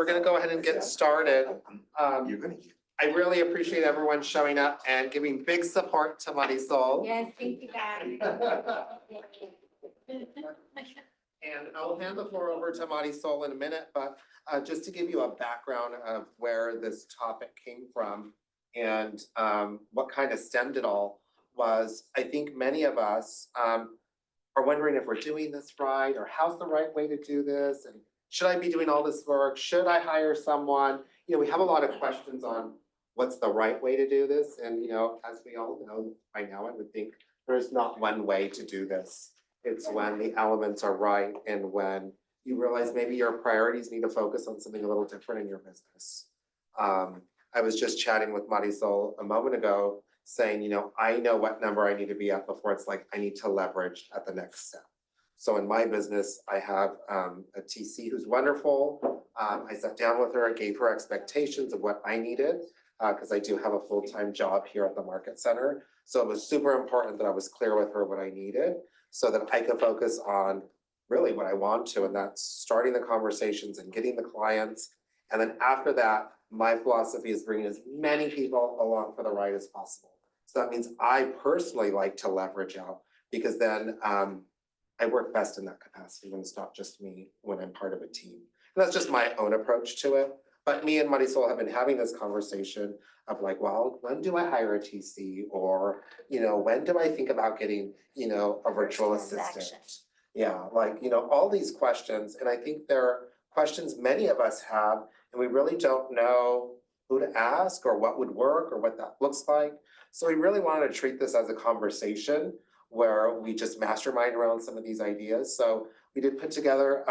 we're gonna go ahead and get started. You're gonna. I really appreciate everyone showing up and giving big support to Marisol. Yes, thank you, guys. And I'll hand the floor over to Marisol in a minute, but just to give you a background of where this topic came from and what kind of stemmed it all was, I think many of us are wondering if we're doing this right, or how's the right way to do this, and should I be doing all this work? Should I hire someone? You know, we have a lot of questions on what's the right way to do this, and you know, as we all know by now, I would think there's not one way to do this. It's when the elements are right and when you realize maybe your priorities need to focus on something a little different in your business. I was just chatting with Marisol a moment ago saying, you know, I know what number I need to be at before it's like I need to leverage at the next step. So in my business, I have a TC who's wonderful. I sat down with her and gave her expectations of what I needed because I do have a full-time job here at the Market Center. So it was super important that I was clear with her what I needed so that I could focus on really what I want to, and that's starting the conversations and getting the clients. And then after that, my philosophy is bringing as many people along for the ride as possible. So that means I personally like to leverage out because then I work best in that capacity when it's not just me, when I'm part of a team. And that's just my own approach to it. But me and Marisol have been having this conversation of like, well, when do I hire a TC? Or, you know, when do I think about getting, you know, a virtual assistant? Yeah, like, you know, all these questions. And I think there are questions many of us have, and we really don't know who to ask or what would work or what that looks like. So we really wanted to treat this as a conversation where we just mastermind around some of these ideas. So we did put together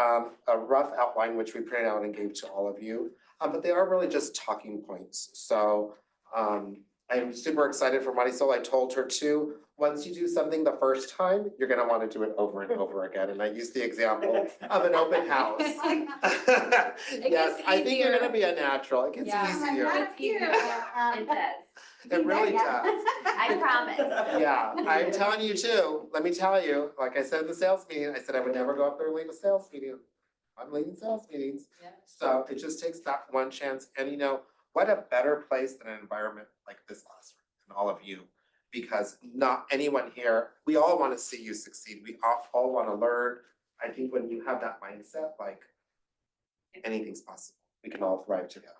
a rough outline, which we printed out and gave to all of you. But they are really just talking points. So I'm super excited for Marisol. I told her too, once you do something the first time, you're gonna want to do it over and over again. And I used the example of an open house. Yes, I think you're gonna be a natural. It gets easier. That's easier. It does. It really does. I promise. Yeah, I'm telling you too. Let me tell you, like I said in the sales meeting, I said I would never go up there and lead a sales meeting. I'm leading sales meetings. Yeah. So it just takes that one chance. And you know, what a better place than an environment like this classroom and all of you. Because not anyone here, we all want to see you succeed. We all want to learn. I think when you have that mindset, like anything's possible. We can all thrive together.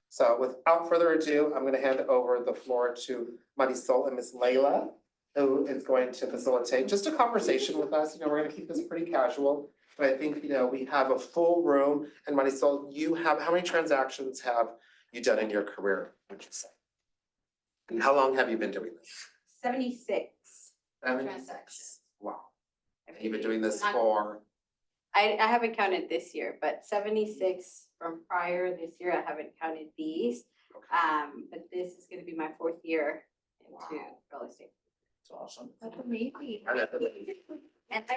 So without further ado, I'm going to hand over the floor to Marisol and Miss Layla, who is going to facilitate just a conversation with us. You know, we're going to keep this pretty casual. But I think, you know, we have a full room, and Marisol, how many transactions have you done in your career, would you say? And how long have you been doing this? 76. 76. Transactions. Wow. And you've been doing this for, I haven't counted this year, but 76 from prior this year. I haven't counted these. But this is gonna be my 4th year into real estate. it's awesome. That's amazing. And I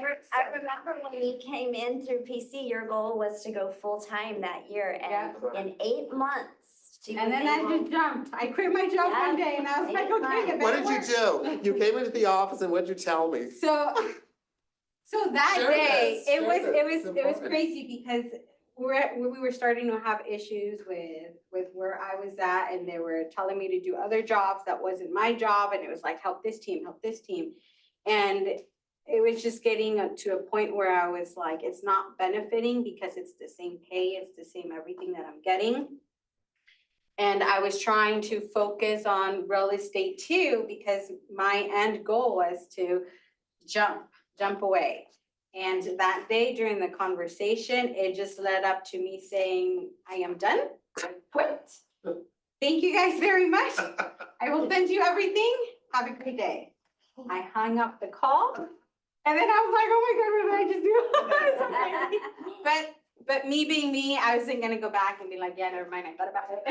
remember when you came in through PC, your goal was to go full-time that year, and in 8 months. she And was then I able- just jumped. I quit my job one day and I was like, okay, it What better did you work. do? You came into the office and what'd you tell me? So that Share day, this, it share was, this. it was, It's it was important. crazy because we were starting to have issues with where I was at, and they were telling me to do other jobs that wasn't my job, and it was like, help this team. And it was just getting to a point where I was like, it's not benefiting because it's the same pay, it's the same everything that I'm getting. And I was trying to focus on real estate too, because my end goal was to jump away. And that day during the conversation, it just led up to me saying, I am done, I quit. Thank you guys very much. I will send you everything. Have a great day. I hung up the call, and then I was like, oh my God, what did I just do? But me being me, I wasn't gonna go back and be like, yeah, never mind, I thought about it.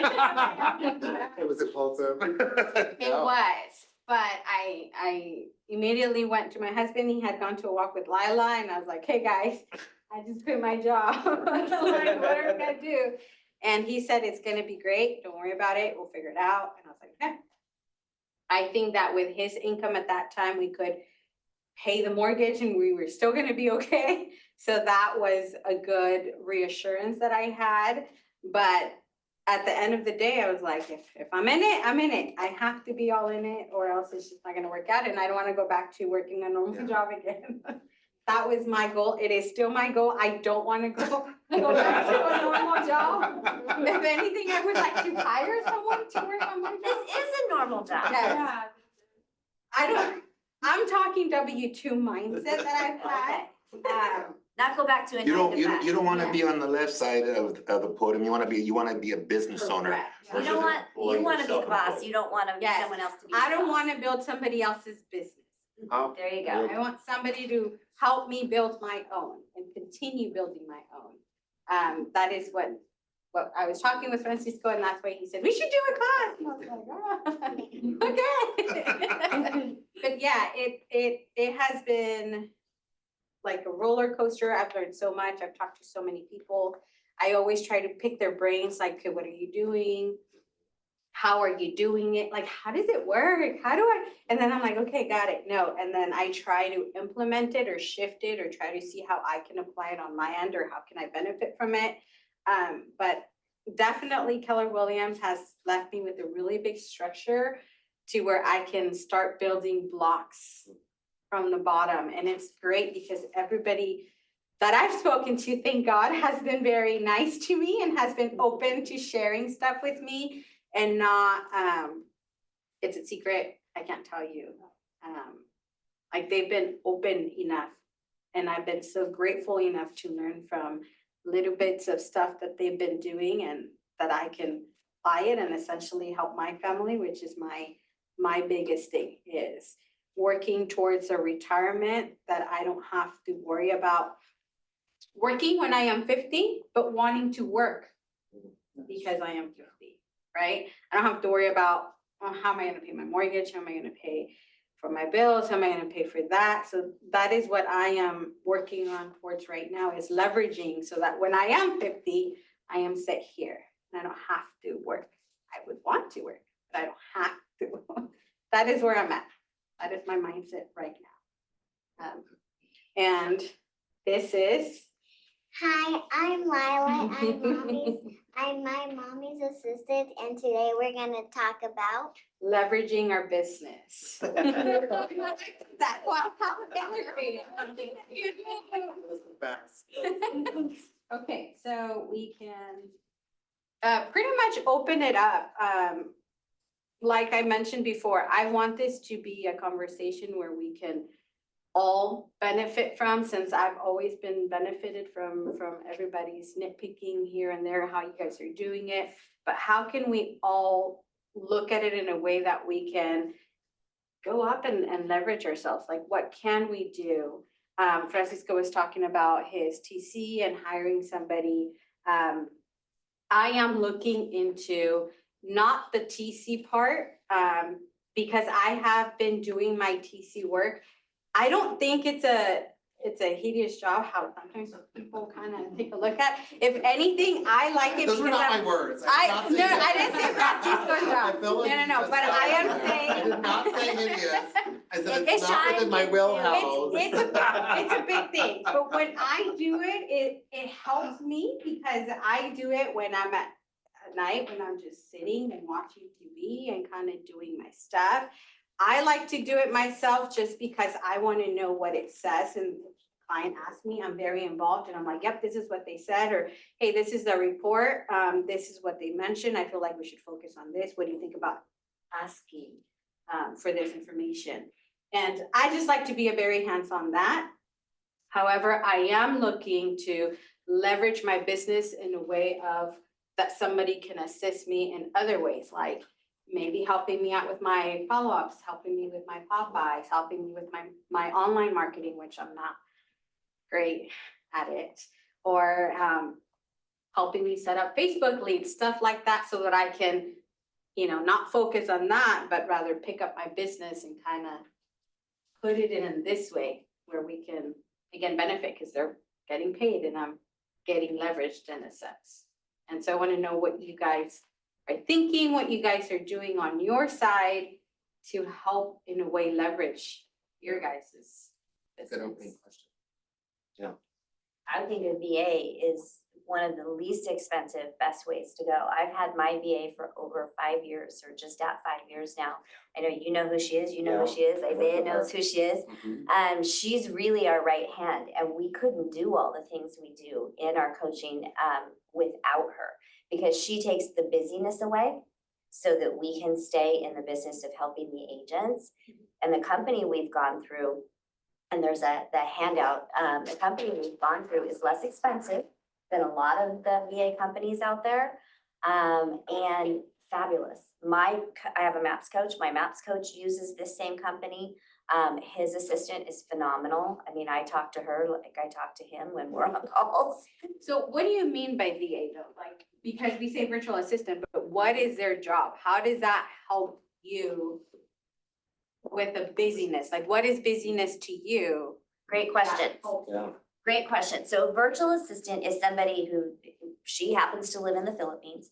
It was impulsive. It was, but I immediately went to my husband. He had gone to a walk with Lila, and I was like, hey guys, I just quit my job. Like, what are we gonna do? And he said, it's gonna be great. Don't worry about it. We'll figure it out. And I was like, okay. I think that with his income at that time, we could pay the mortgage and we were still gonna be okay. So that was a good reassurance that I had. But at the end of the day, I was like, if I'm in it, I'm in it. I have to be all in it or else it's just not gonna work out. And I don't wanna go back to working a normal Yeah. job again. That was my goal. It is still my goal. I don't wanna go back to a normal job. If anything, I would like to hire someone to work on my This job. is a normal job. Yes. I'm talking W-2 mindset that I've had. Not go back to a You nine don't, to you don't, five. you don't wanna Yeah. be on the left side of the podium, you wanna be a business owner. Correct. You versus don't want, you employing wanna be the yourself boss, employed. you don't wanna be Yes. someone else to be. I the don't boss. wanna build somebody else's business. Oh, There you go. I want somebody to help me build my own and continue building my own. That is what I was talking with Francisco, and that's why he said, we should do a class. And I was like, oh, okay. But yeah, it has been like a roller coaster. I've learned so much. I've talked to so many people. I always try to pick their brains, like, okay, what are you doing? How are you doing it? Like, how does it work? How do I? And then I'm like, okay, got it. No. And then I try to implement it or shift it or try to see how I can apply it on my end or how can I benefit from it. But definitely Keller Williams has left me with a really big structure to where I can start building blocks from the bottom. And it's great because everybody that I've spoken to, thank God, has been very nice to me and has been open to sharing stuff with me and not, it's a secret, I can't tell you. Like they've been open enough and I've been so grateful enough to learn from little bits of stuff that they've been doing and that I can apply it and essentially help my family, which is my biggest thing is working towards a retirement that I don't have to worry about working when I am 50, but wanting to work because I am 50, right? I don't have to worry about, oh, how am I gonna pay my mortgage? How am I gonna pay for my bills? How am I gonna pay for that? So that is what I am working on towards right now is leveraging so that when I am 50, I am set here and I don't have to work. I would want to work, but I don't have to. That is where I'm at. That is my mindset right now. And this is. Hi, I'm Lila. I'm my mommy's assistant, and today we're gonna talk about Leveraging our business. That wow, how great. that's the best. Okay, so we can pretty much open it up. Like I mentioned before, I want this to be a conversation where we can all benefit from, since I've always been benefited from everybody's nitpicking here and there, how you guys are doing it. But how can we all look at it in a way that we can go up and leverage ourselves? Like, what can we do? Francisco was talking about his TC and hiring somebody. I am looking into not the TC part, because I have been doing my TC work. I don't think it's a hideous job, how sometimes people kind of take a look at. If anything, I like it Those were because not I'm. my words. I didn't say Francisco's job. I feel like No, you no, just but I am got it. saying. I did not say hideous. I said It it's not within shined my into- wheelhouse. It's a big thing, but when I do it, it helps me because I do it when I'm at night, when I'm just sitting and watching TV and kind of doing my stuff. I like to do it myself just because I want to know what it says, and if the client asks me, I'm very involved and I'm like, yep, this is what they said, or hey, this is the report, this is what they mentioned, I feel like we should focus on this, what do you think about asking for this information? And I just like to be a very hands-on that. However, I am looking to leverage my business in a way of that somebody can assist me in other ways, like maybe helping me out with my follow-ups, helping me with my Popeyes, helping me with my online marketing, which I'm not great at it, or helping me set up Facebook leads, stuff like that, so that I can, not focus on that, but rather pick up my business and kind of put it in this way where we can, again, benefit because they're getting paid and I'm getting leveraged in a sense. And so I want to know what you guys are thinking, what you guys are doing on your side to help in a way leverage your guys' Good opening business. question. I think a VA is one of the least expensive, best ways to go. I've had my VA for over 5 years, or just at 5 years now. I know you know who she is, you know who she is, Isaiah knows who she is. She's really our right hand, and we couldn't do all the things we do in our coaching without her, because she takes the busyness away so that we can stay in the business of helping the agents. And the company we've gone through, and there's the handout, the company we've gone through is less expensive than a lot of the VA companies out there, and fabulous. I have a MAPS coach. My MAPS coach uses this same company. His assistant is phenomenal. I mean, I talk to her like I talk to him when we're on calls. So what do you mean by VA though? Like, because we say virtual assistant, but what is their job? How does that help you with the busyness? Like, what is busyness to you? Great question. Yeah. Great question. So a virtual assistant is somebody who, she happens to live in the Philippines.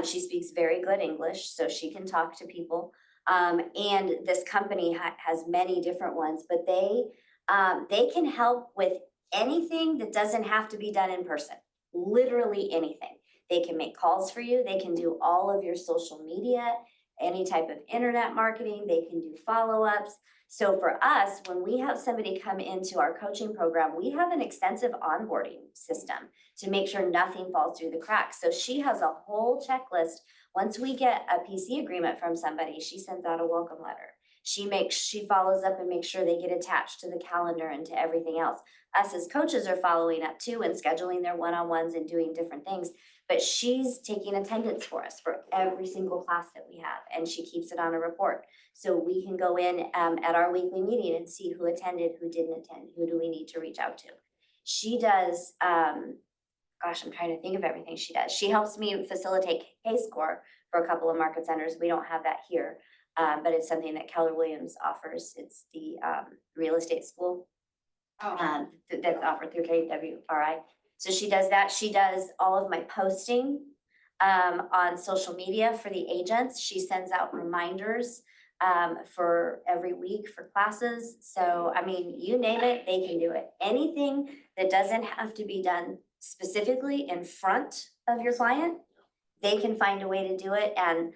She speaks very good English, so she can talk to people. And this company has many different ones, but they can help with anything that doesn't have to be done in person, literally anything. They can make calls for you. They can do all of your social media, any type of internet marketing. They can do follow-ups. So for us, when we have somebody come into our coaching program, we have an extensive onboarding system to make sure nothing falls through the cracks. So she has a whole checklist. Once we get a PC agreement from somebody, she sends out a welcome letter. She follows up and makes sure they get attached to the calendar and to everything else. Us as coaches are following up too and scheduling their one-on-ones and doing different things. But she's taking attendance for us for every single class that we have, and she keeps it on a report. So we can go in at our weekly meeting and see who attended, who didn't attend, who do we need to reach out to. She does, gosh, I'm trying to think of everything she does. She helps me facilitate K-Score for a couple of market centers. We don't have that here, but it's something that Keller Williams offers. It's the real estate school that's offered through KWRI. So she does that. She does all of my posting on social media for the agents. She sends out reminders for every week for classes. So, I mean, you name it, they can do it. Anything that doesn't have to be done specifically in front of your client, they can find a way to do it. And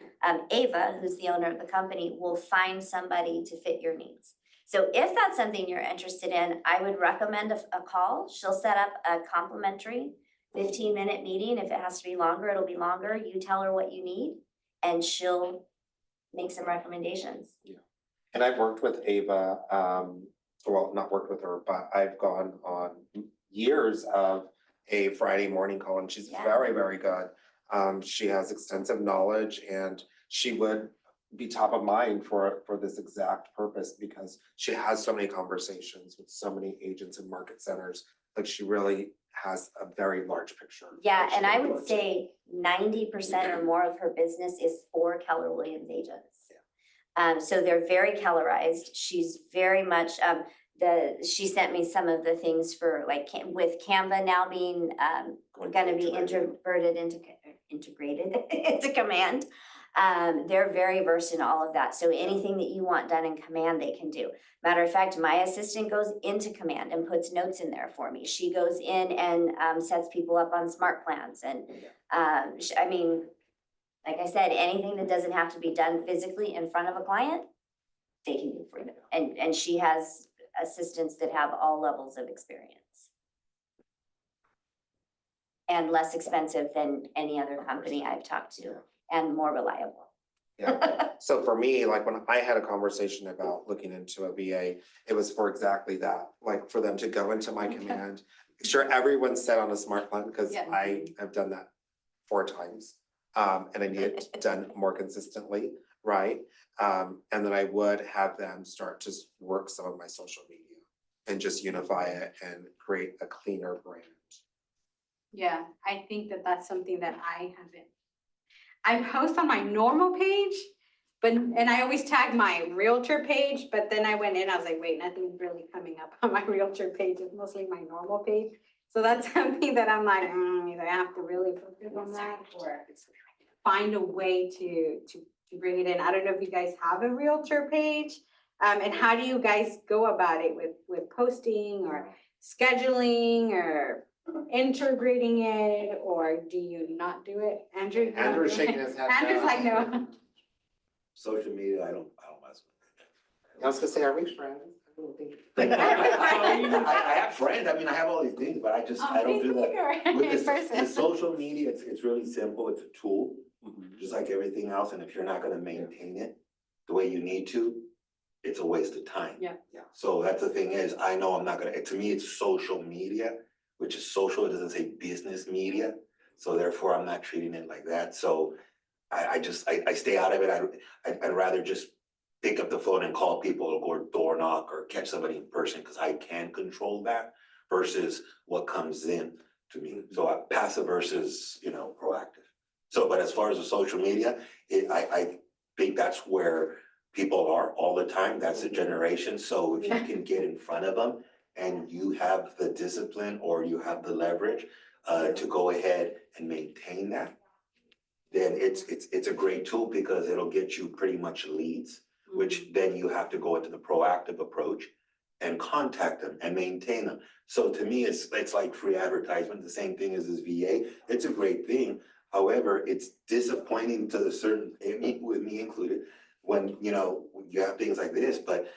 Ava, who's the owner of the company, will find somebody to fit your needs. So if that's something you're interested in, I would recommend a call. She'll set up a complimentary 15-minute meeting. If it has to be longer, it'll be longer. You tell her what you need and she'll make some recommendations. Yeah. And I've worked with Ava, well, not worked with her, but I've gone on years of a Friday morning call, and she's Yeah. very, very good. She has extensive knowledge, and she would be top of mind for this exact purpose, because she has so many conversations with so many agents and market centers. Like, she really has a very large picture. Yeah, that she and I can would go to. say 90% or more of her business is for Keller Williams agents. So they're very Kellerized. She's very much, she sent me some of the things for like with Canva now being gonna be integrated into Command. They're very versed in all of that. So anything that you want done in Command, they can do. Matter of fact, my assistant goes into Command and puts notes in there for me. She goes in and sets people up on smart plans. And I mean, like I said, anything that doesn't have to be done physically in front of a client, they can do for you. And she has assistants that have all levels of experience. And less expensive than any other company I've talked to, and more reliable. Yeah, so for me, like when I had a conversation about looking into a VA, it was for exactly that, like for them to go into my Command. Sure, everyone's set on a smart plan, because Yeah. I have done that 4 times. And I need it done more consistently, right? And then I would have them start to work some of my social media and just unify it and create a cleaner brand. Yeah, I think that that's something that I haven't. I post on my normal page, and I always tag my realtor page, but then I went in, I was like, wait, nothing's really coming up on my realtor page. It's mostly my normal page. So that's something that I'm like, either I have to really focus on that or find a way to bring it in. I don't know if you guys have a realtor page. And how do you guys go about it with posting or scheduling or integrating it, or do you not do it? Andrew? you not Andrew's do it? shaking his head. Andrew's like, no. Social media, I don't mess I was gonna say, are we friends? I don't think. with it. I have friends, I mean, I have all these things, but I don't do that. With In this, the person. social media, it's really simple, it's a tool, just like everything else, and if you're not gonna maintain it the way you need to, it's a waste of time. Yeah. So that's the thing is, I know I'm not gonna, to me, it's social media, which is social, it doesn't say business media. So therefore, I'm not treating it like that, so I stay out of it, I'd rather just pick up the phone and call people or go door knock or catch somebody in person, cause I can control that versus what comes in to me. So passive versus, proactive. So, but as far as the social media, I think that's where people are all the time, that's the generation, so if you can get in front of them and you have the discipline or you have the leverage to go ahead and maintain that, then it's a great tool because it'll get you pretty much leads, which then you have to go into the proactive approach and contact them and maintain them. So to me, it's like free advertisement, the same thing as this VA. It's a great thing. However, it's disappointing to the certain, with me included, when, you have things like this, but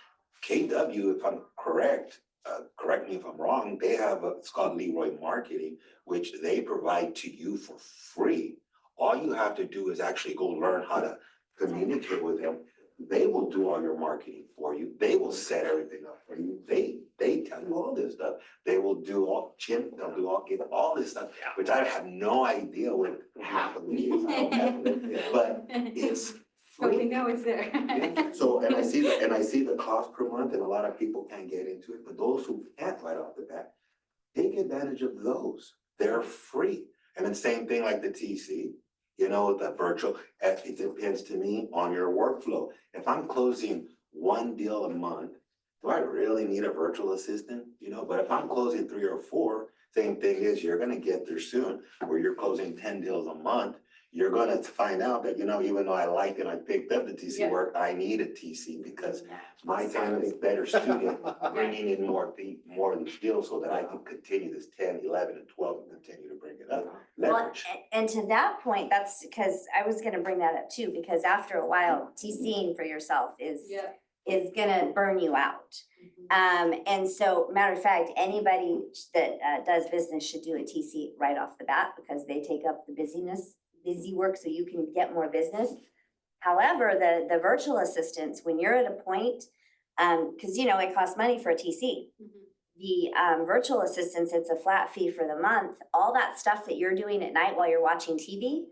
KW, if I'm correct, correct me if I'm wrong, they have it's called Leroy Marketing, which they provide to you for free. All you have to do is actually go learn how to communicate with them. They will do all your marketing for you. They will set everything up for you. They tell you all this stuff. They will do all, they'll do all, get all this stuff, which I have no idea what half of it is. I don't have it, but it's But we free. know it's there. So, and I see the cost per month, and a lot of people can't get into it, but those who can't right off the bat, take advantage of those. They're free. And then same thing like the TC, the virtual, it depends to me on your workflow. If I'm closing one deal a month, do I really need a virtual assistant? But if I'm closing 3 or 4, same thing is you're gonna get there soon, where you're closing 10 deals a month. You're gonna find out that, even though I liked it, I picked up the TC Yeah. work, I need a TC because my time is better suited bringing in more of these deals so that I can continue this 10, 11, and 12 and continue to bring it up. Well, Leverage. and to that point, that's because I was gonna bring that up too, because after a while, TCing for yourself is gonna burn you out. And so, matter of fact, anybody that does business should do a TC right off the bat because they take up the busy work so you can get more business. However, the virtual assistants, when you're at a point, cause it costs money for a TC. The virtual assistants, it's a flat fee for the month. All that stuff that you're doing at night while you're watching TV,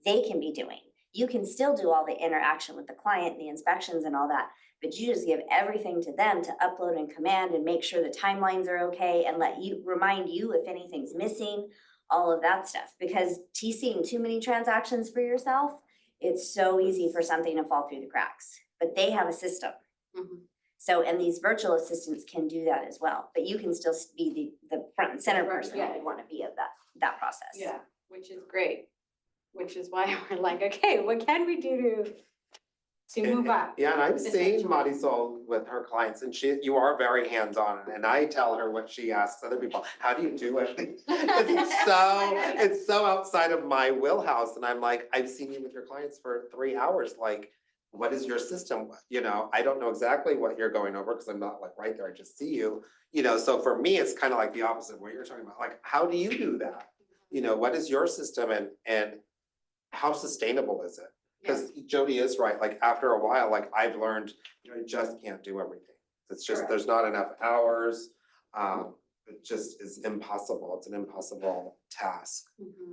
they can be doing. You can still do all the interaction with the client, the inspections and all that, but you just give everything to them to upload and command and make sure the timelines are okay and remind you if anything's missing, all of that stuff. Because TCing too many transactions for yourself, it's so easy for something to fall through the cracks, but they have a system. So, and these virtual assistants can do that as well, but you can still be the front and center person Yeah. if you want to be of that process. Yeah, which is great, which is why we're like, okay, what can we do to move up? Yeah, and I've seen essentially. Marisol with her clients and you are very hands-on and I tell her what she asks other people, how do you do it? It's so outside of my wheelhouse and I'm like, I've seen you with your clients for 3 hours, like, what is your system? I don't know exactly what you're going over because I'm not like right there, I just see you, so for me, it's kind of like the opposite of what you're talking about, like, how do you do that? What is your system and how sustainable is it? Because Jody is right, like after a while, like I've learned, you just can't do everything. It's just, Correct. there's not enough hours. It just is impossible. It's an impossible task.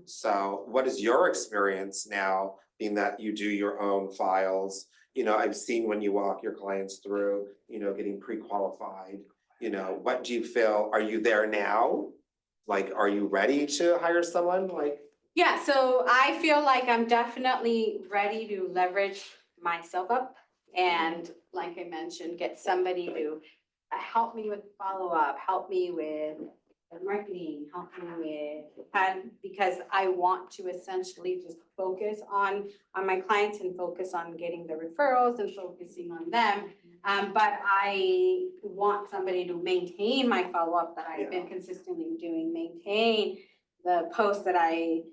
So what is your experience now, being that you do your own files? I've seen when you walk your clients through, getting pre-qualified, what do you feel? Are you there now? Like, are you ready to hire someone? Like, Yeah, so I feel like I'm definitely ready to leverage myself up and like I mentioned, get somebody to help me with follow-up, help me with marketing, help me with, because I want to essentially just focus on my clients and focus on getting the referrals and focusing on them. But I want somebody to maintain my follow-up that I've been consistently doing, maintain the posts that I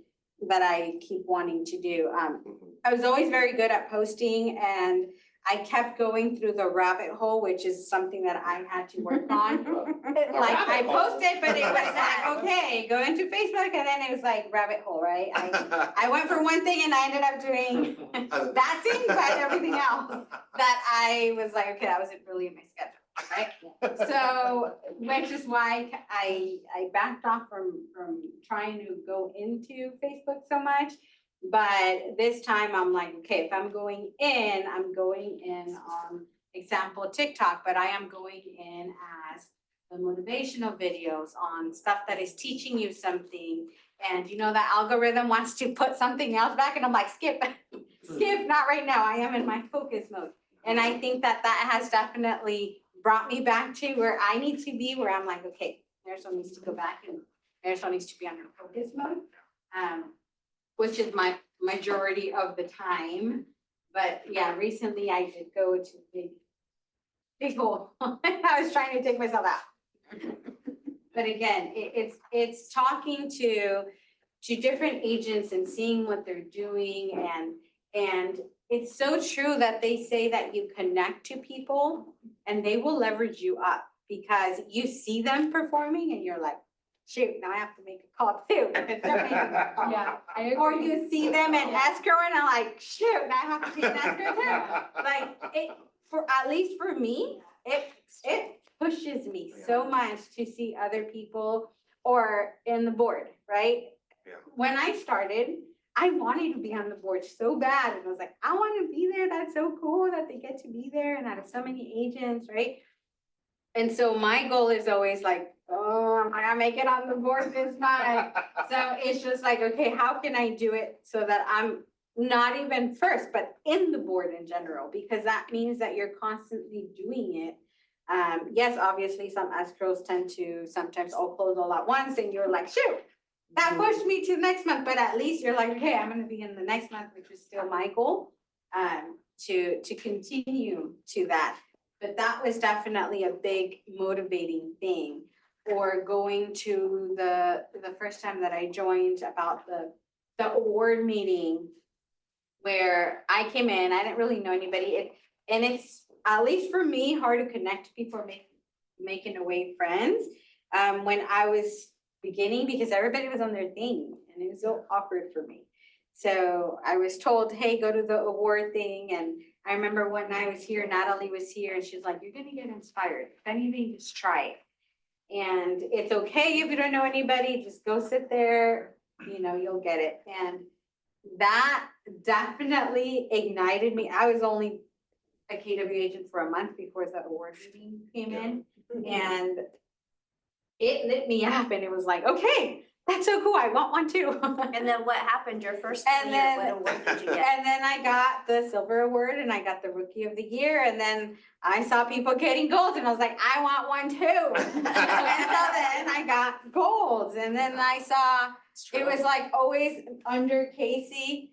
keep wanting to do. I was always very good at posting, and I kept going through the rabbit hole, which is something that I had to work on. Like I posted, but it was like, okay, go into Facebook, and then it was like rabbit hole, right? I went for one thing and I ended up doing that thing, but everything else that I was like, okay, that wasn't really in my schedule, right? So, which is why I backed off from trying to go into Facebook so much. But this time I'm like, okay, if I'm going in on example TikTok, but I am going in as the motivational videos on stuff that is teaching you something. And you know, the algorithm wants to put something else back, and I'm like, skip, not right now. I am in my focus mode. And I think that has definitely brought me back to where I need to be, where I'm like, okay, Marisol needs to go back and Marisol needs to be under focus mode. Which is my majority of the time. But yeah, recently I did go to big hole. I was trying to take myself out. But again, it's talking to different agents and seeing what they're doing, and it's so true that they say that you connect to people and they will leverage you up because you see them performing and you're like, shoot, now I have to make a call too, because they're making a call. Yeah, I agree. Or you see them in escrow and I'm like, shoot, now I have to take an escrow too. Like, at least for me, it pushes me so much to see other people or in the board, right? Yeah. When I started, I wanted to be on the board so bad. And I was like, I want to be there. That's so cool that they get to be there and out of so many agents, right? And so my goal is always like, oh, am I gonna make it on the board this month? So it's just like, okay, how can I do it so that I'm not even first, but in the board in general? Because that means that you're constantly doing it. Yes, obviously some escrows tend to sometimes all close all at once and you're like, shoot, that pushed me to next month, but at least you're like, okay, I'm gonna be in the next month, which is still my goal, to continue to that. But that was definitely a big motivating thing. Or going to the first time that I joined about the award meeting where I came in, I didn't really know anybody. And it's, at least for me, hard to connect to people, making away friends when I was beginning, because everybody was on their thing and it was so awkward for me. So I was told, hey, go to the award thing. And I remember when I was here, Natalie was here and she was like, you're gonna get inspired. If anything, just try it. And it's okay if you don't know anybody, just go sit there, you know, you'll get it. And that definitely ignited me. I was only a KW agent for a month before that award meeting came in. And it lit me up and it was like, okay, that's so cool. I want one too. And then what happened your first And year? then- What award did you get? And then I got the silver award and I got the rookie of the year. And then I saw people getting gold and I was like, I want one too. And so then I got golds. And then I saw, it was like always under Casey.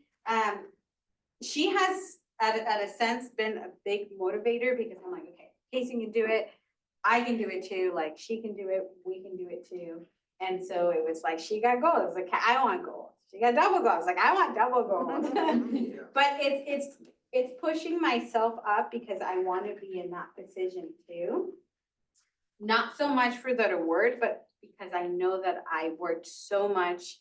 She has at a sense been a big motivator because I'm like, okay, Casey can do it. I can do it too. Like she can do it. We can do it too. And so it was like, she got gold. I was like, I want gold. She got double gold. I was like, I want double gold. But it's pushing myself up because I want to be in that position too. Not so much for the reward, but because I know that I worked so much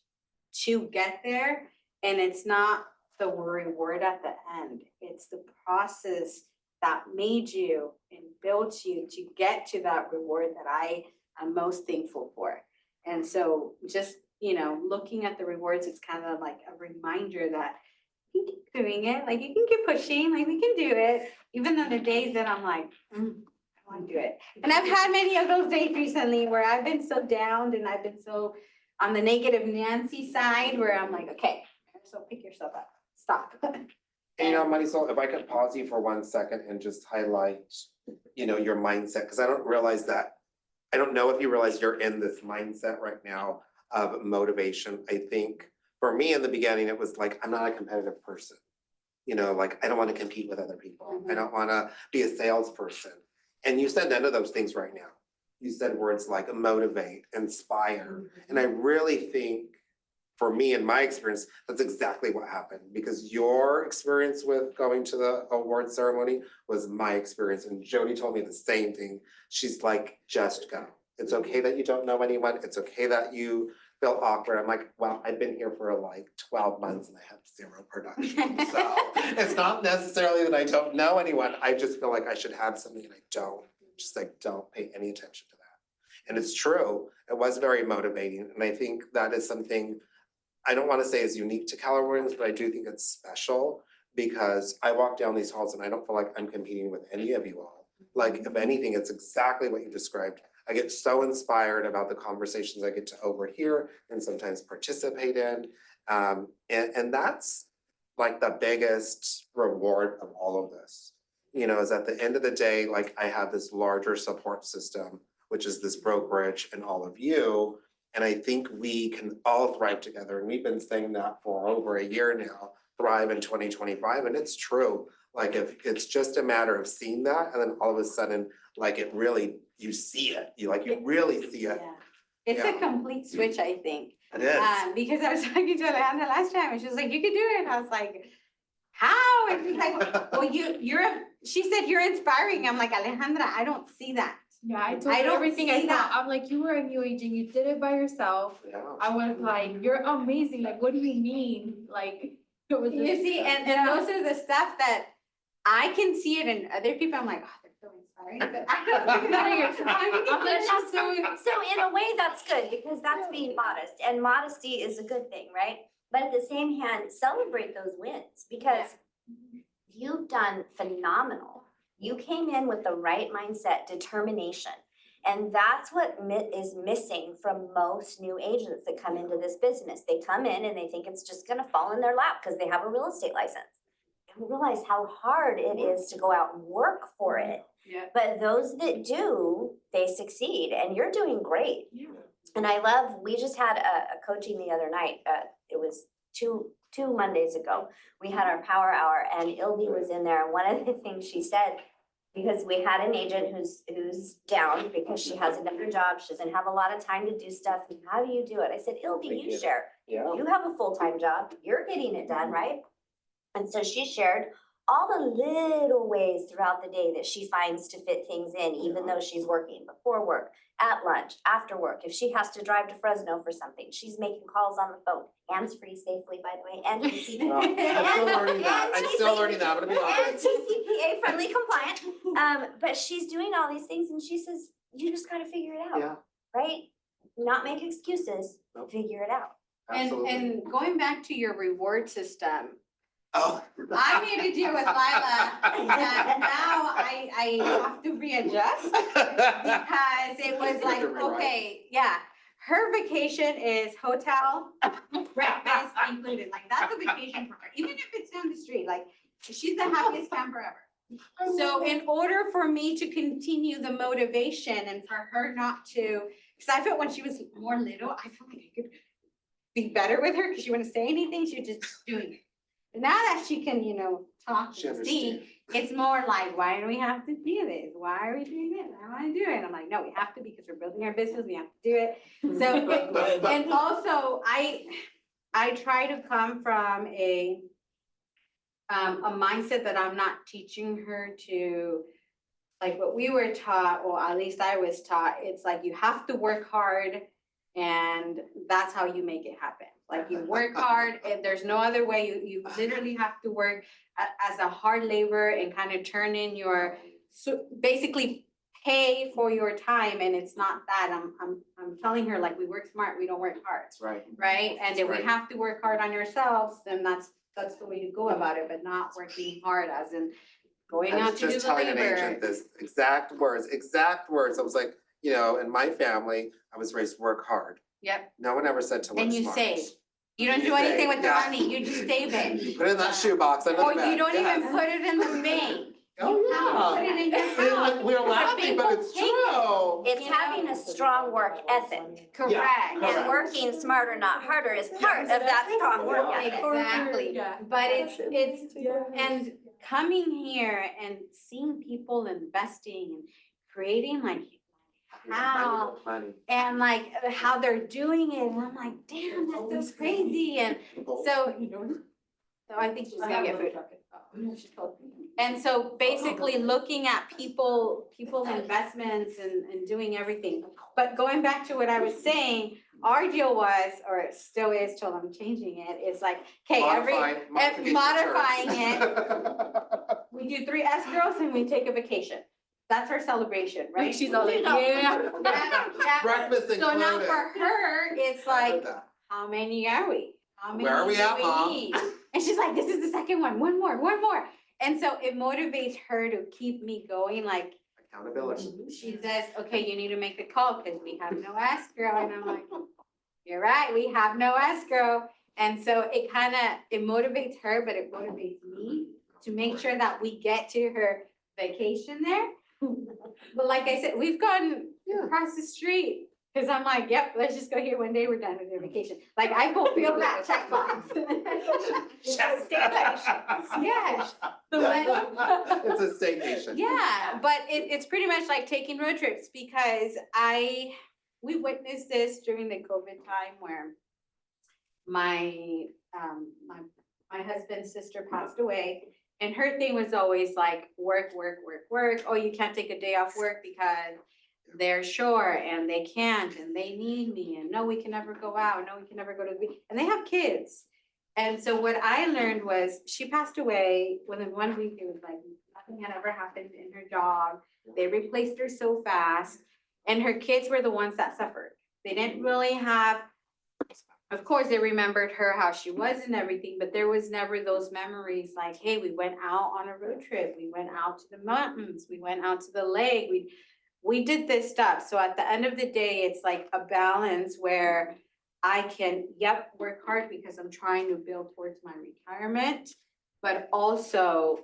to get there. And it's not the reward at the end. It's the process that made you and built you to get to that reward that I am most thankful for. And so just, you know, looking at the rewards, it's kind of like a reminder that you can keep doing it, like you can keep pushing, like we can do it, even on the days that I'm like, I want to do it. And I've had many of those days recently where I've been so down and I've been so on the negative Nancy side where I'm like, okay, so pick yourself up, stop. You know, Marisol, if I could pause you for 1 second and just highlight, you know, your mindset, because I don't realize that I don't know if you realize you're in this mindset right now of motivation. I think for me in the beginning, it was like, I'm not a competitive person. You know, like, I don't want to compete with other people. I don't want to be a salesperson. And you said none of those things right now. You said words like motivate, inspire. And I really think for me, in my experience, that's exactly what happened, because your experience with going to the award ceremony was my experience. And Jody told me the same thing. She's like, just go. It's okay that you don't know anyone. It's okay that you feel awkward. I'm like, well, I've been here for like 12 months and I have 0 production. So it's not necessarily that I don't know anyone. I just feel like I should have something and I don't. Just like, don't pay any attention to that. And it's true. It was very motivating. And I think that is something I don't want to say is unique to Keller Williams, but I do think it's special because I walk down these halls and I don't feel like I'm competing with any of you all. Like, if anything, it's exactly what you described. I get so inspired about the conversations I get to overhear and sometimes participate in. And that's like the biggest reward of all of this. You know, is at the end of the day, like, I have this larger support system, which is this brokerage and all of you. And I think we can all thrive together. And we've been saying that for over a year now, thrive in 2025. And it's true. Like, if it's just a matter of seeing that, and then all of a sudden, like, it really, you see it, you really see it. Yeah. It's a complete switch, I think. It is. Because I was talking to Alejandra last time and she was like, you could do it. I was like, how? And she's like, well, she said, you're inspiring. I'm like, Alejandra, I don't see that. Yeah, I told I her don't everything I see thought. that. I'm like, you were a new agent, you did it by yourself. Yeah. I was like, you're amazing. Like, what do you mean? Like, it was You just- see, and those are the stuff that I can see it in other people. I'm like, oh, they're so inspiring, but I don't think that you're I'm like, she's so So in a way, that's good, because that's being modest, and modesty is a good thing, right? But at the same hand, celebrate those wins, because you've done phenomenal. You came in with the right mindset, determination. And that's what is missing from most new agents that come into this business. They come in and they think it's just gonna fall in their lap because they have a real estate license. They don't realize how hard it is to go out and work for it. Yeah. But those that do, they succeed, and you're doing great. Yeah. And we just had a coaching the other night, it was two Mondays ago. We had our power hour and Ildi was in there, and one of the things she said, because we had an agent who's down because she has another job, she doesn't have a lot of time to do stuff, and how do you do it? I said, Ildi, you share. Yeah. You have a full-time job, you're getting it done, right? And so she shared all the little ways throughout the day that she finds to fit things in, even though she's working before work, at lunch, after work. If she has to drive to Fresno for something, she's making calls on the phone, hands-free safely, by the way, and TCPA. Well, I'm still learning that. I'm still learning that. I'm gonna be And honest. TCPA friendly compliant. But she's doing all these things and she says, you just gotta figure it out, Yeah, right? Not make excuses, Nope. figure it out. absolutely. And going back to your reward system, Oh. I made a deal with Lila that now I have to readjust because it was like, okay, yeah. Her vacation is hotel, breakfast included, like that's a vacation for her, even if it's down the street, like she's the happiest camper ever. So in order for me to continue the motivation and for her not to, because I felt when she was more little, I felt like I could be better with her because she wouldn't say anything, she was just doing it. But now that she can, talk She and see, understands. it's more like, why do we have to do this? Why are we doing this? I wanna do it. I'm like, no, we have to because we're building our business, we have to do it. So, and also, I try to come from a mindset that I'm not teaching her to, like what we were taught, or at least I was taught, it's like you have to work hard and that's how you make it happen. Like you work hard and there's no other way. You literally have to work as a hard labor and kind of turn in your, so basically pay for your time. And it's not that. I'm telling her, like, we work smart, we don't work hard, That's right. right? And if we Right. have to work hard on yourselves, then that's the way you go about it, but not working hard as in going I out was to do just the telling an agent labor. this exact words. I was like, in my family, I was raised work hard. Yep, No one ever said to work and you smart. save. You don't You do anything save, with the yeah. money, you just save it. You put it in that shoebox under Or the bed. you don't yes. even put it in the bank. Oh, Put it in your yeah. house. We're laughing, but it's People take true. It's You having know? a strong work ethic. Correct. Correct. And working smarter, not harder is part of that strong work ethic. Exactly, Yeah. but it's, and coming here and seeing people investing and creating like how, and like how they're doing it, and I'm like, damn, that feels crazy, and so I think she's gonna get food. And so basically looking at people's investments and doing everything. But going back to what I was saying, our deal was, or it still is till I'm changing it, is like, okay, modifying it. We do 3 escrows and we take a vacation. That's our celebration, right? She's all like, You know, yeah. yeah. Breakfast So now included. for her, it's like, how many are we? How many Where are we do at, Mom? need? And she's like, this is the second one, one more. And so it motivates her to keep me going, like, Accountability. she says, okay, you need to make the call because we have no escrow. And I'm like, you're right, we have no escrow. And so it kind of, it motivates her, but it motivates me to make sure that we get to her vacation there. But like I said, we've gone across the street. Cause I'm like, yep, let's just go here one day, we're done with your vacation. Like I fulfill that checkbox. Yeah. It's a staycation. Yeah, but it's pretty much like taking road trips because we witnessed this during the COVID time where my husband's sister passed away, and her thing was always like work. Oh, you can't take a day off work because they're short and they can't and they need me, and no, we can never go out, no, we can never go to the beach, and they have kids. And so what I learned was she passed away within 1 week. It was like nothing had ever happened in her job. They replaced her so fast, and her kids were the ones that suffered. They didn't really have, of course, they remembered her, how she was and everything, but there was never those memories like, hey, we went out on a road trip, we went out to the mountains, we went out to the lake, we did this stuff. So at the end of the day, it's like a balance where I can, work hard because I'm trying to build towards my retirement, but also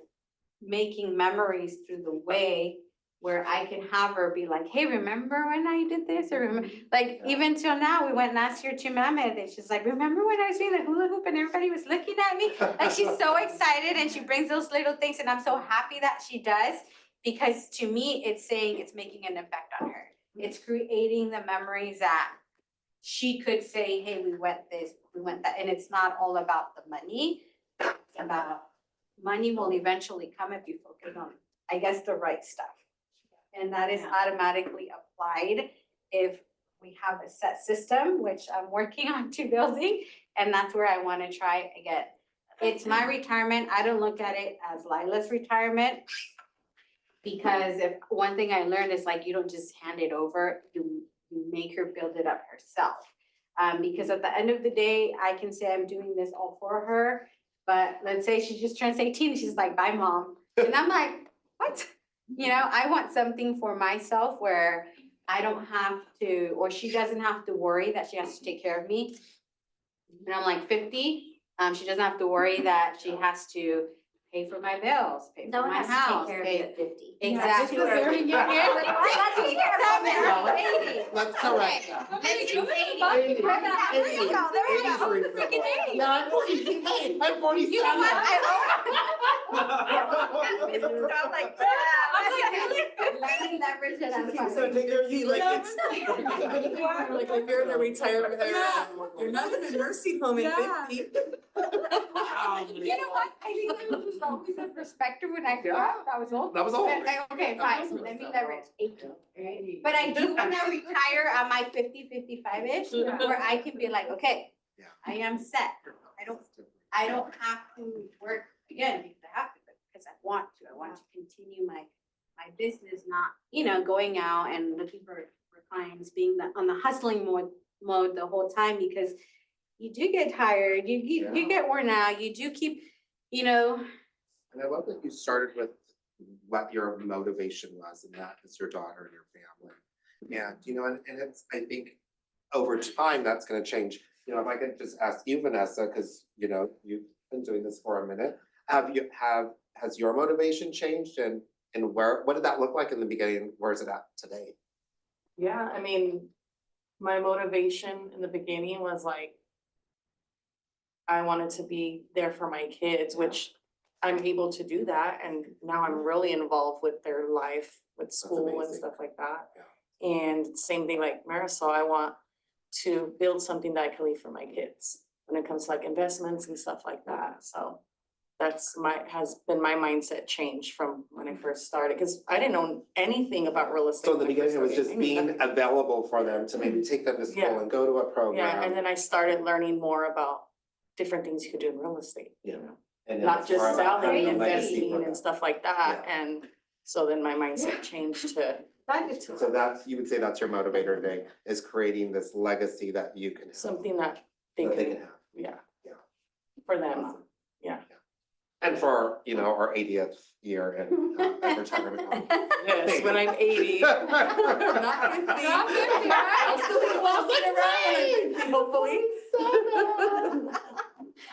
making memories through the way where I can have her be like, hey, remember when I did this? Or remember, like even till now, we went last year to Mammoth and she's like, remember when I was doing the hula hoop and everybody was looking at me? Like she's so excited and she brings those little things, and I'm so happy that she does, because to me, it's saying it's making an effect on her. It's creating the memories that she could say, hey, we went this, we went that, and it's not all about the money. It's about money will eventually come if you focus on, I guess, the right stuff. And that is automatically applied if we have a set system, which I'm working on to building, and that's where I want to try again. It's my retirement. I don't look at it as Lila's retirement, because if one thing I learned is like, you don't just hand it over, you make her build it up herself. Because at the end of the day, I can say I'm doing this all for her, but let's say she just turns 18, and she's like, bye, Mom. And I'm like, what? You know, I want something for myself where I don't have to, or she doesn't have to worry that she has to take care of me. And I'm like 50, she doesn't have to worry that she has to pay for my bills, pay No for one my has to house. take care of you at 50. Exactly. That's very young. Let's be careful now. 80. Let's correct that. Let's do 80. 80. There we go, there we 80's go. reasonable. Yeah, I'm 47. I'm 47. You know what? Sound like that. Let me leverage it on So something. take care of you like it's, like if you're in a retirement, you're not in a nursing home at 50. You know what? I think there was just always a perspective when I grew up. That was old. That was old. Okay, fine. Let me leverage 80. Right? But I do want to retire at my 50, 55-ish, where I can be like, okay, Yeah. I am set. I don't have to work again because I have to, but because I want to. I want to continue my business, not, going out and looking for clients, being on the hustling mode the whole time, because you do get tired, you get worn out, you do keep, And I love that you started with what your motivation was, and that is your daughter and your family. And, and it's, I think over time, that's gonna change. If I could just ask you, Vanessa, because, you've been doing this for a minute, has your motivation changed, and And what did that look like in the beginning? Where is it at today? Yeah, I mean, my motivation in the beginning was like, I wanted to be there for my kids, which I'm able to do that, and now I'm really involved with their life, with school and amazing. stuff like that. And same thing like Marisol, I want to build something that I can leave for my kids when it comes to like investments and stuff like that, so. Has been my mindset change from when I first started, because I didn't know anything about real estate. So in the when I first beginning, it was started. just I knew being nothing. available for them to maybe take them to school Yeah. and go to a program. Yeah, and then I started learning more about different things you could do in real estate. Yeah. You know? And Not it's just more about selling, having a legacy investing for and them. stuff like that, and so then my mindset changed to That is So that's, you would say that's your motivator today, is creating this legacy that you can have. something that they That they can, can have. yeah. Yeah. For them, Awesome. yeah. And for, you know, our 80th year in retirement home. Yes, when I'm 80. Not 50. Not 50, right? I'll still be walking around when I'm 50, hopefully.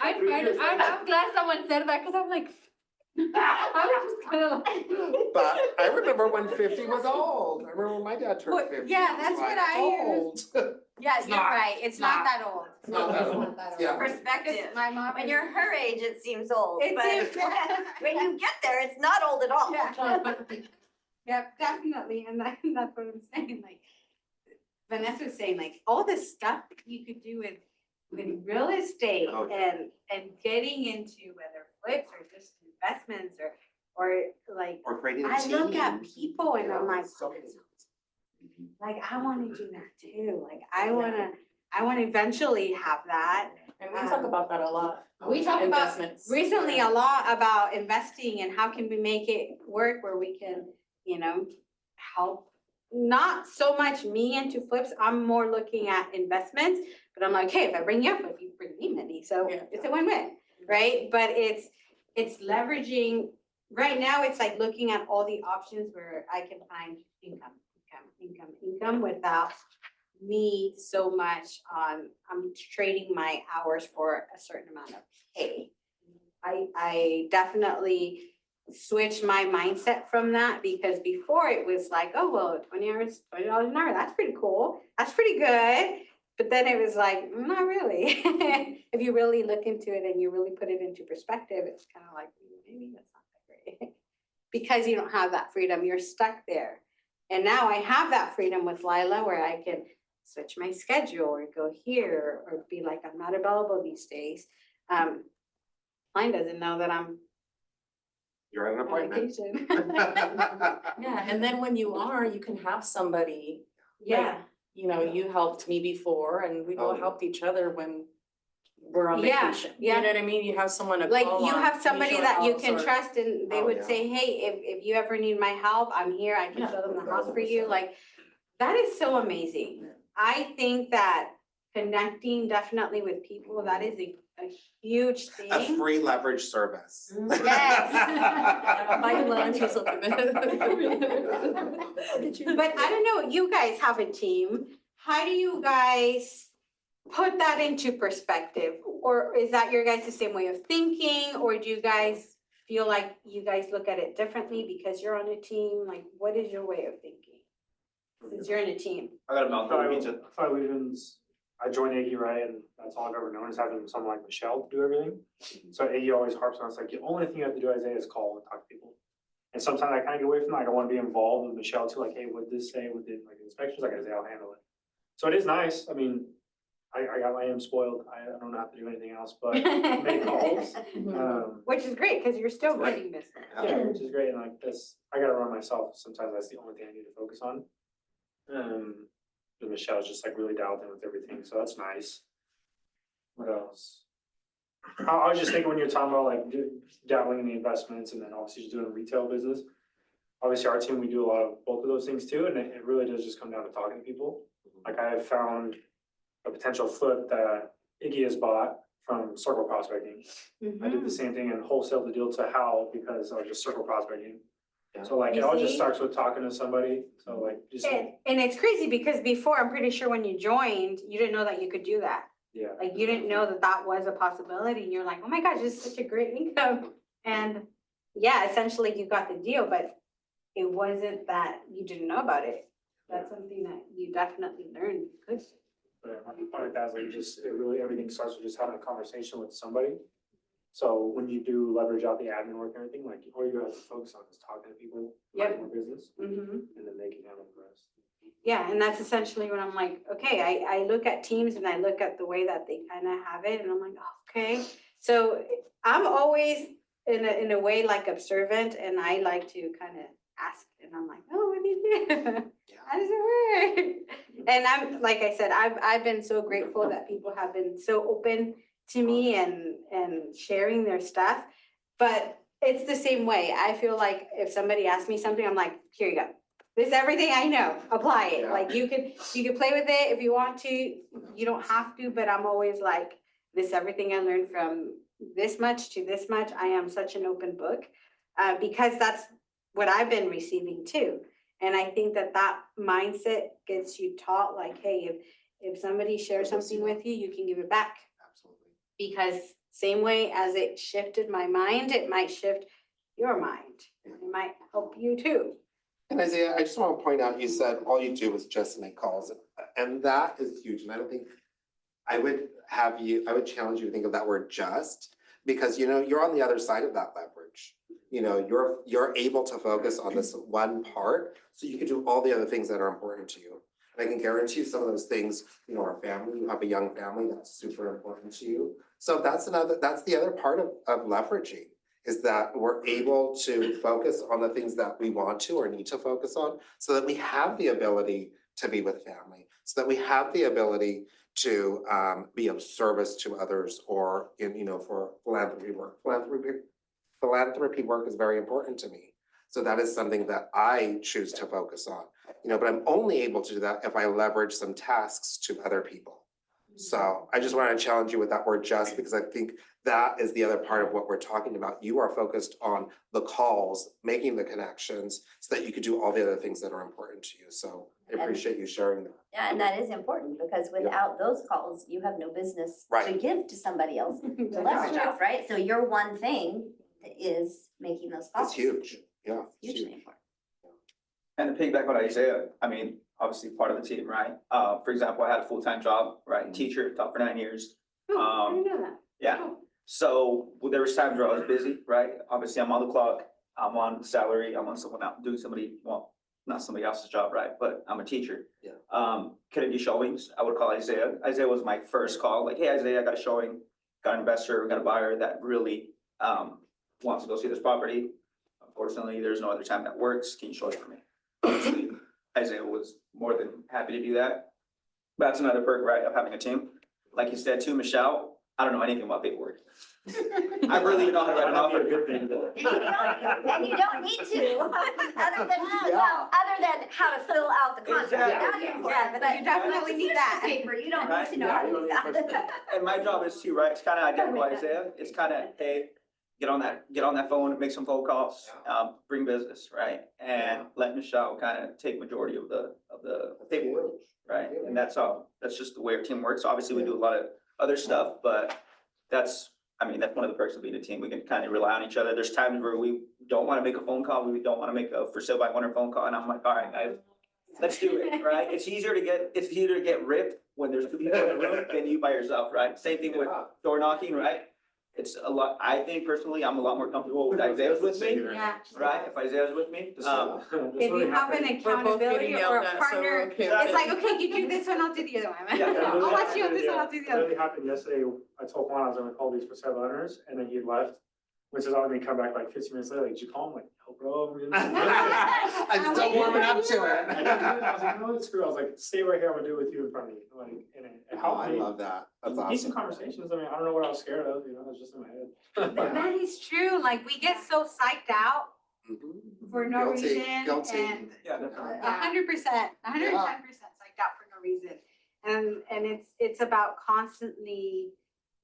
I'm glad someone said that, cause I'm like, I was just kind of like. But I remember when 50 was old. I remember when my dad turned Well, 50. yeah, It was that's what like, I old. Yeah, It's you're not. right, it's not that old. It's not that old. Yeah. Perspective. My mom. When you're her age, it seems old, It but seems- when you get there, it's not old at all. Yeah. Yeah, definitely, and that's what I'm saying, like, Vanessa was saying, like, all this stuff that you could do with real estate Oh, yeah. and getting into whether flips or just investments or like, Or creating a I team. look at people and I'm like, So many- like, I wanna do that too, like, I wanna eventually have that. And we talk about that a lot. We talk about Investments. recently a lot about investing and how can we make it work where we can, you know, help. Not so much me into flips, I'm more looking at investments, but I'm like, hey, if I bring you a flip, you bring me money, so Yeah. it's a win-win, right? But it's leveraging, right now, it's like looking at all the options where I can find income without me so much on, I'm trading my hours for a certain amount of pay. I definitely switched my mindset from that because before it was like, oh, well, 20 hours, $20 an hour, that's pretty cool. That's pretty good. But then it was like, not really. If you really look into it and you really put it into perspective, it's kind of like, maybe that's not that great. Because you don't have that freedom, you're stuck there. And now I have that freedom with Lila where I can switch my schedule or go here or be like, I'm not available these days. Mine doesn't know that I'm You're at an on appointment. vacation. Yeah, and then when you are, you can have somebody, Yeah, you know, you helped me before and we've all Oh. helped each other when we're on Yeah, vacation. yeah. You know what I mean? You have someone to like call you on, have somebody mutual that you helps can or- trust and they Oh, would yeah. say, hey, if you ever need my help, I'm here, I can Yeah. show them the house for you, like, that is so amazing. I think that connecting definitely with people, that is a huge A thing. free leverage service. Yes. Buy lunch or something. But I don't know, you guys have a team. How do you guys put that into perspective? Or is that your guys' the same way of thinking? Or do you guys feel like you guys look at it differently because you're on a team? Like, what is your way of thinking? Since you're in a team. I got a mouthful. Five Weavens, I joined Iggy, right, and that's all I've ever known is having someone like Michelle do everything. So Iggy always harps on, it's like, the only thing you have to do, Isaiah, is call and talk to people. And sometimes I kind of get away from that, I don't want to be involved with Michelle too, like, hey, what did this say, what did, like, inspections, like, Isaiah, I'll handle it. So it is nice, I mean, I am spoiled, I don't have to do anything else, but make calls. Which is great, because you're still Right. getting business. Yeah, which is great, and like this, I gotta run myself, sometimes that's the only thing I need to focus on. And Michelle's just like really dialed in with everything, so that's nice. What else? I was just thinking when you're talking about like dabbling in the investments and then obviously just doing a retail business. Obviously our team, we do a lot of both of those things too, and it really does just come down to talking to people. Like I have found a potential flip that Iggy has bought from circle prospecting. I did the same thing and wholesale the deal to Hal because I was just circle prospecting. So like, it You all just see? starts with talking to somebody, so like, just, And it's crazy because before, I'm pretty sure when you joined, you didn't know that you could do that. yeah. Like you didn't know that that was a possibility and you're like, oh my gosh, this is such a great income. And yeah, essentially you got the deal, but it wasn't that you didn't know about it. That's something that you definitely learned. Good. But my point of that is like, it really, everything starts with just having a conversation with somebody. So when you do leverage out the admin work and everything, like, all you have to focus on is talking to people, Yep. running more business, Mm-hmm. and then they can handle the rest. Yeah, and that's essentially when I'm like, okay, I look at teams and I look at the way that they kind of have it, and I'm like, okay. So I'm always in a way like observant, and I like to kind of ask, and I'm like, oh, what do you do? How does it work? And I'm, like I said, I've been so grateful that people have been so open to me and sharing their stuff. But it's the same way. I feel like if somebody asks me something, I'm like, here you go. This is everything I know, apply it. Yeah. Like you could play with it if you want to, you don't have to, but I'm always like, this is everything I learned from this much to this much. I am such an open book, because that's what I've been receiving too. And I think that mindset gets you taught like, hey, if somebody shares something with you, you can give it back. Absolutely. Because same way as it shifted my mind, it might shift your mind. It might help you too. And Isaiah, I just want to point out, you said all you do is just make calls, and that is huge, and I don't think, I would challenge you to think of that word just, because you're on the other side of that leverage. You're able to focus on this one part, so you can do all the other things that are important to you. And I can guarantee you some of those things, our family, you have a young family, that's super important to you. So that's the other part of leveraging, is that we're able to focus on the things that we want to or need to focus on, so that we have the ability to be with family, so that we have the ability to be of service to others, or for philanthropy work. Philanthropy work is very important to me. So that is something that I choose to focus on, but I'm only able to do that if I leverage some tasks to other people. So I just want to challenge you with that word just, because I think that is the other part of what we're talking about. You are focused on the calls, making the connections, so that you could do all the other things that are important to you. So I appreciate you sharing that. Yeah, and that is important, because without those calls, you have no business to Right. give to somebody else to leverage off, right? So your one thing is making those calls. It's huge, yeah. It's It's hugely huge. important. And to piggyback on Isaiah, I mean, obviously part of the team, right? For example, I had a full-time job, right? Teacher, taught for 9 years. Oh, I didn't know that. Yeah. Cool. So there was times where I was busy, right? Obviously, I'm on the clock, I'm on salary, I'm on someone out doing not somebody else's job, right? But I'm a teacher. Yeah. Could it do showings? I would call Isaiah. Isaiah was my first call, like, hey, Isaiah, I got a showing, got an investor, got a buyer that really wants to go see this property. Unfortunately, there's no other time that works. Can you show it for me? Obviously, Isaiah was more than happy to do that. That's another perk, right, of having a team. Like you said too, Michelle, I don't know anything about paperwork. I really don't know how to write an offer. And you don't need to, other than how to fill out the contract. Exactly. That's important, Yeah, but you definitely need that. Paper, you don't Right? need to know how to do that. And my job is too, right? It's kind of identical, Isaiah. It's kind of, hey, get on that phone, make some phone calls, bring business, right? And let Michelle kind of take majority of the paperwork, right? And that's just the way our team works. Obviously, we do a lot of other stuff, but that's one of the perks of being a team. We can kind of rely on each other. There's times where we don't want to make a phone call. We don't want to make a for sale by owner phone call. And I'm like, all right, guys, let's do it, right? It's easier to get ripped when there's 2 people in the room than you by yourself, right? Same thing with door knocking, right? It's a lot, I think personally, I'm a lot more comfortable with Isaiah's with me, Yeah. right? If Isaiah's with me. If you have an accountability or a partner, it's like, okay, you do this one, I'll do the other one. Yeah. I'll watch you on this one, I'll do the It other. really happened yesterday. I told Juan I was gonna call these for sale owners, and then he left, which is when he come back like 15 minutes later, like, did you call him? Like, no, bro. I'm still warming up to I it. was like, no, it's screw. I was like, stay right here, I'm gonna do it with you in front of you. Like, and it Oh, helped I me. love that. That's Decent awesome. conversations. I mean, I don't know what I was scared of, it's just in my head. That is true, like, we get so psyched out Mhm. for no Guilty, reason, guilty. and Yeah, definitely. 100%, 110% psyched out for no reason. And it's about constantly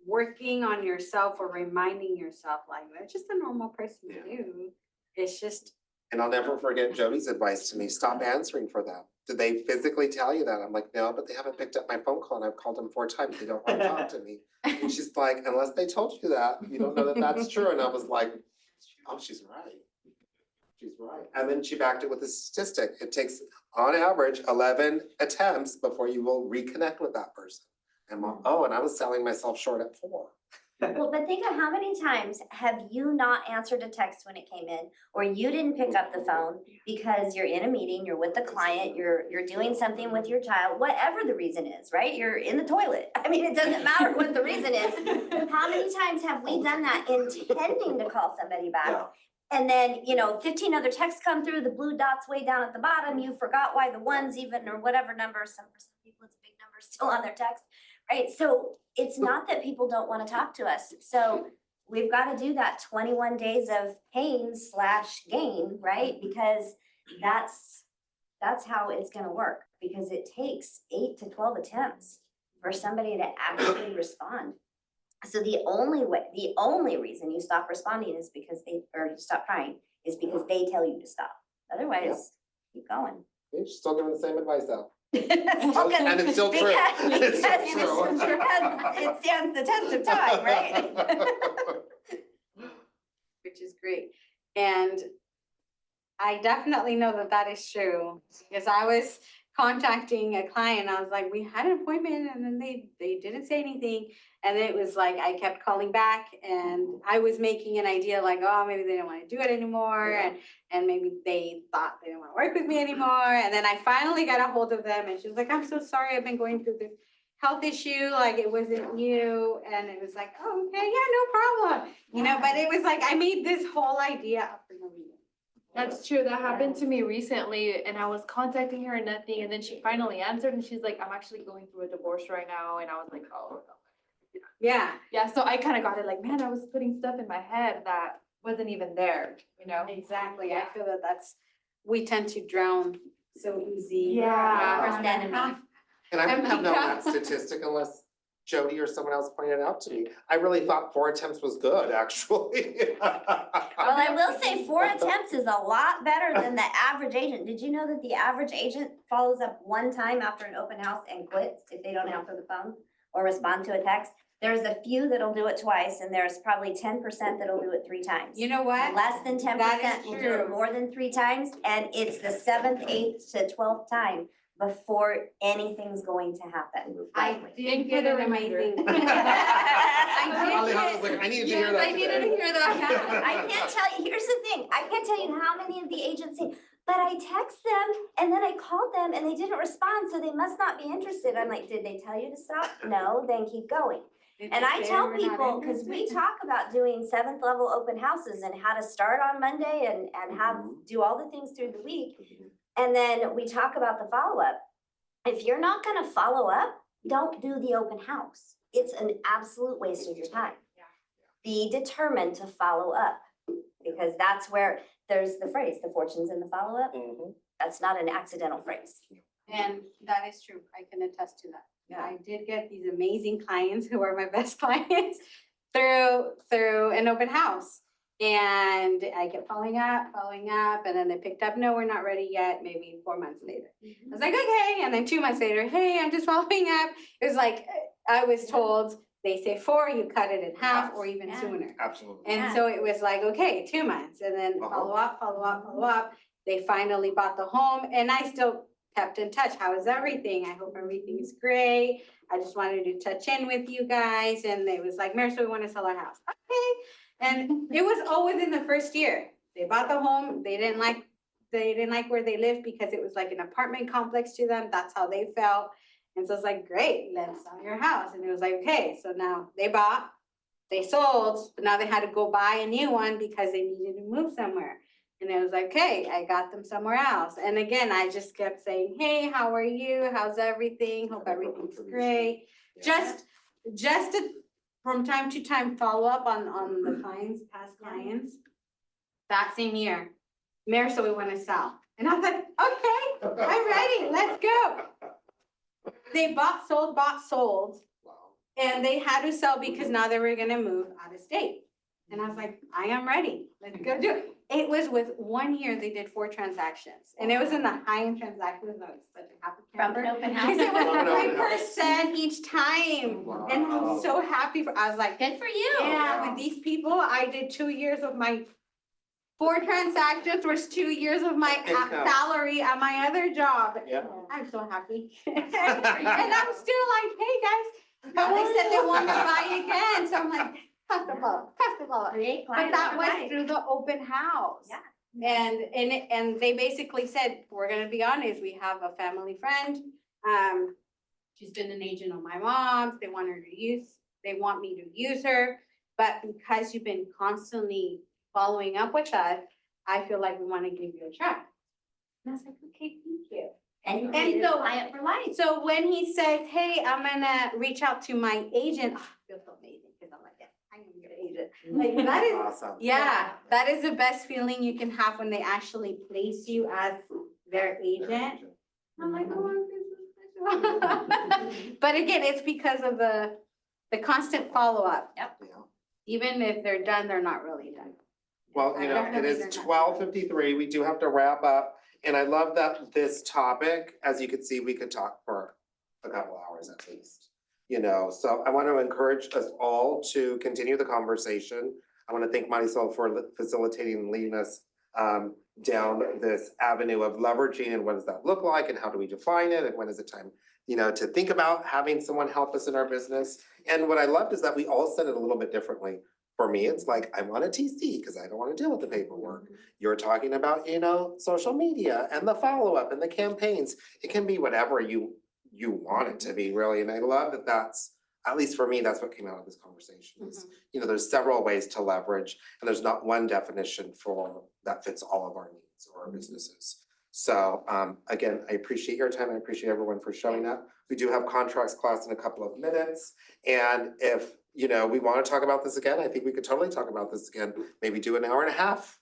working on yourself or reminding yourself, like, that's just a normal person to Yeah. do. It's just, And I'll never forget Jody's advice to me, stop answering for them. Did they physically tell you that? I'm like, no, but they haven't picked up my phone call and I've called them 4 times. They don't want to talk to me. And she's like, unless they told you that, you don't know that that's true. And I was like, oh, she's right. She's right. And then she backed it with a statistic. It takes, on average, 11 attempts before you will reconnect with that person. And and I was selling myself short at 4. Well, but think of how many times have you not answered a text when it came in, or you didn't pick up the phone because you're in a meeting, you're with the client, you're doing something with your child, whatever the reason is, right? You're in the toilet. I mean, it doesn't matter what the reason is. How many times have we done that intending to call somebody back? Yeah. And then, 15 other texts come through, the blue dot's way down at the bottom, you forgot why the ones even, or whatever number, for some people it's a big number still on their text, right? So it's not that people don't wanna talk to us, so we've gotta do that 21 days of pain/gain, right? Because that's how it's gonna work, because it takes 8 to 12 attempts for somebody to actually respond. So the only reason you stop responding is because you stop trying, is because they tell you to stop. Otherwise, keep going. You're still giving the same advice though. Well, 'cause- And it's still true. It's still because true. it stands the test of time, right? Which is great. And I definitely know that that is true, because I was contacting a client, I was like, we had an appointment, and then they didn't say anything. And it was like, I kept calling back, and I was making an idea like, oh, maybe they don't wanna do it anymore, and maybe they thought they didn't wanna work with me anymore. And then I finally got a hold of them, and she was like, I'm so sorry, I've been going through this health issue, like it wasn't you. And it was like, oh, okay, yeah, no problem. But it was like, I made this whole idea up for no reason. That's true. That happened to me recently, and I was contacting her and nothing, and then she finally answered, and she's like, I'm actually going through a divorce right now, and I was like, oh. Yeah. Yeah, so I kind of got it like, man, I was putting stuff in my head that wasn't even there, Exactly. I feel that we tend to drown so easy. Yeah. Worst enemy. And I wouldn't have known Yeah. that statistic unless Jody or someone else pointed it out to me. I really thought 4 attempts was good, actually. Well, I will say 4 attempts is a lot better than the average agent. Did you know that the average agent follows up 1 time after an open house and quits if they don't answer the phone or respond to a text? There's a few that'll do it twice, and there's probably 10% that'll do it 3 times. You know what? Less than 10% That is will do it true. more than 3 times, and it's the 7th, 8th to 12th time before anything's going to happen. I likely. did get an amazing. Alejandro's like, I need to hear that I needed to today. hear that. Yeah, I can't tell you, here's the thing, I can't tell you how many of the agents say, but I text them and then I called them and they didn't respond, so they must not be interested. I'm like, did they tell you to stop? No, then keep going. And I tell people, cause we talk about doing 7th level open houses and how to start on Monday and do all the things through the week. And then we talk about the follow-up. If you're not gonna follow up, don't do the open house. It's an absolute waste of your time. Be determined to follow up, because that's where there's the phrase, the fortune's in the follow-up. Mhm. That's not an accidental phrase. And that is true. I can attest to that. I did get these amazing clients who are my best clients through an open house. And I kept following up, and then they picked up, no, we're not ready yet, maybe 4 months later. I was like, okay, and then 2 months later, hey, I'm just following up. It was like, I was told, they say 4, you cut it in half or even Yeah. sooner. Absolutely. And so it was like, okay, 2 months, and then follow up. They finally bought the home, and I still kept in touch. How is everything? I hope everything is great. I just wanted to touch in with you guys. And it was like, Marisol, we want to sell our house. Okay. And it was all within the first year. They bought the home. They didn't like where they lived because it was like an apartment complex to them. That's how they felt. And so it's like, great, let's sell your house. And it was like, okay, so now they bought, they sold, but now they had to go buy a new one because they needed to move somewhere. And it was like, okay, I got them somewhere else. And again, I just kept saying, hey, how are you? How's everything? Hope everything's great. Just to, from time to time, follow up on the clients, past clients. That same year, Marisol, we want to sell. And I was like, okay, I'm ready, let's go. They bought, sold. Wow. And they had to sell because now they were gonna move out of state. And I was like, I am ready, let's go do it. It was with 1 year, they did 4 transactions. And it was in the high-end transactions, I was such a happy From camper. an open house. Because it was From an open house. 3% each time. And I was so happy I was like, Good for you. yeah, with these people, I did 2 years of my 4 transactions was 2 years of my Income. salary at my other job. Yeah. I'm so happy. And I'm still like, hey, guys, but they said they want to buy again, so I'm like, customer. But that was through the open house. Yeah. And they basically said, we're gonna be honest, we have a family friend, she's been an agent on my mom's, they want me to use her, but because you've been constantly following up with us, I feel like we wanna give you a try. And I was like, okay, thank you. And you And get so- a client for life. So when he says, hey, I'm gonna reach out to my agent, I feel so amazing, because I'm like, yes, I am your agent. Like, that is, Awesome. yeah, that is the best feeling you can have when they actually place you as their agent. I'm like, oh, I'm so special. But again, it's because of the constant follow-up. Yeah. Even if they're done, they're not really done. Well, you know, it Definitely is they're not. 12:53. We do have to wrap up. And I love that this topic, as you can see, we could talk for a couple hours at least. You know, so I want to encourage us all to continue the conversation. I want to thank Marisol for facilitating and leading us down this avenue of leveraging and what does that look like and how do we define it and when is it time, you know, to think about having someone help us in our business. And what I loved is that we all said it a little bit differently. For me, it's like, I want a TC because I don't want to deal with the paperwork. You're talking about, you know, social media and the follow-up and the campaigns. It can be whatever you want it to be, really. And I love that that's, at least for me, that's what came out of this conversation is, you know, there's several ways to leverage and there's not one definition for that fits all of our needs or our businesses. So again, I appreciate your time. I appreciate everyone for showing up. We do have contracts class in a couple of minutes. And if, you know, we want to talk about this again, I think we could totally talk about this again. Maybe do an hour and a half,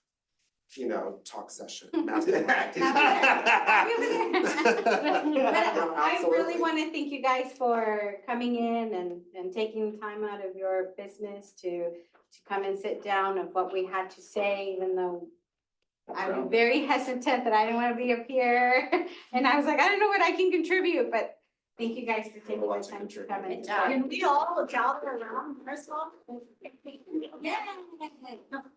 you know, talk session. I really want to thank you guys for coming in and taking time out of your business to come and sit down of what we had to say, even though I'm very hesitant that I didn't want to be up here. And I was like, I don't know what I can contribute, but thank you guys for taking the time to come and talk. Can we all gather around Marisol? Yeah.